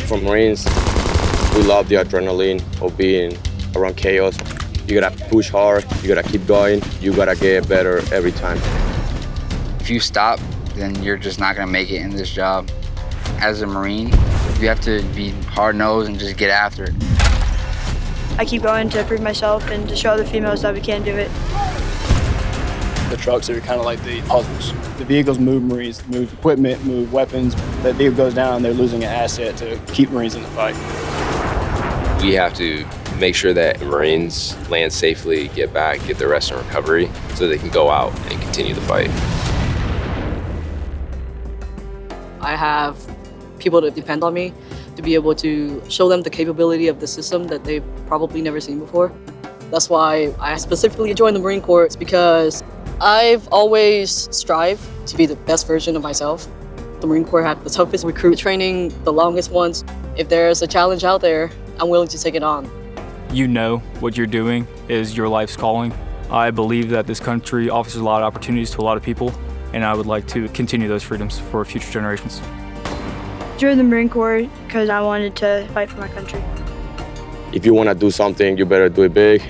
For Marines, we love the adrenaline of being around chaos. You gotta push hard, you gotta keep going, you gotta get better every time. If you stop, then you're just not gonna make it in this job. As a Marine, you have to be hard-nosed and just get after it. I keep going to prove myself and to show other females that we can do it. The trucks are kind of like the puzzles. The vehicles move Marines, move equipment, move weapons. That vehicle goes down, they're losing an asset to keep Marines in the fight. We have to make sure that Marines land safely, get back, get their rest and recovery, so they can go out and continue the fight. I have people that depend on me to be able to show them the capability of the system that they've probably never seen before. That's why I specifically joined the Marine Corps. It's because I've always strived to be the best version of myself. The Marine Corps had the toughest recruit training, the longest ones. If there's a challenge out there, I'm willing to take it on. You know what you're doing is your life's calling. I believe that this country offers a lot of opportunities to a lot of people, and I would like to continue those freedoms for future generations. I joined the Marine Corps because I wanted to fight for my country. If you wanna do something, you better do it big.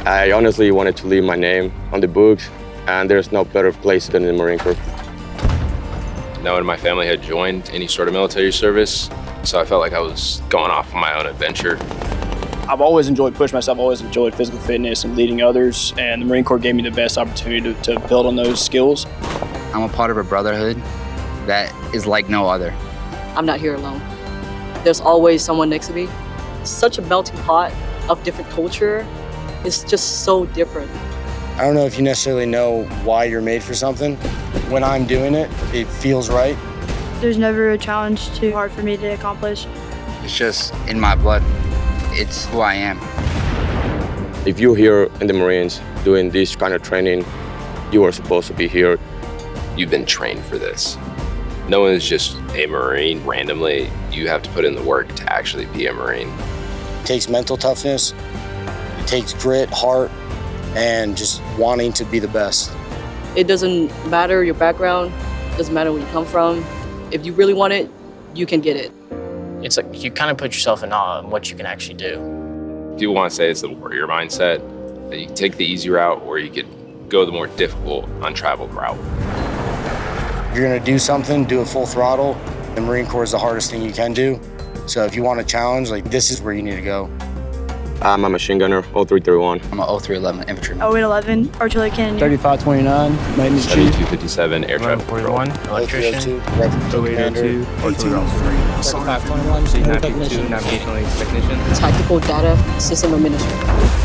I honestly wanted to leave my name on the books, and there's no better place than the Marine Corps. No one in my family had joined any sort of military service, so I felt like I was going off on my own adventure. I've always enjoyed pushing myself, always enjoyed physical fitness and leading others, and the Marine Corps gave me the best opportunity to build on those skills. I'm a part of a brotherhood that is like no other. I'm not here alone. There's always someone next to me. It's such a melting pot of different culture. It's just so different. I don't know if you necessarily know why you're made for something. When I'm doing it, it feels right. There's never a challenge too hard for me to accomplish. It's just in my blood. It's who I am. If you're here in the Marines doing this kind of training, you are supposed to be here. You've been trained for this. No one is just a Marine randomly. You have to put in the work to actually be a Marine. It takes mental toughness, it takes grit, heart, and just wanting to be the best. It doesn't matter your background, it doesn't matter where you come from. If you really want it, you can get it. It's like you kind of put yourself in awe of what you can actually do. Do want to say it's the warrior mindset, that you can take the easy route or you could go the more difficult, untraveled route. If you're gonna do something, do it full throttle. The Marine Corps is the hardest thing you can do. So if you want a challenge, like this is where you need to go. I'm a machine gunner, 0331. I'm a 0311 infantryman. 0811 artillery cannoneer. 3529, maintenance chief. 7257 air traffic control. 41, electrician. 0802, artillery officer. 3521, Navigational technician. Tactical data system administrator.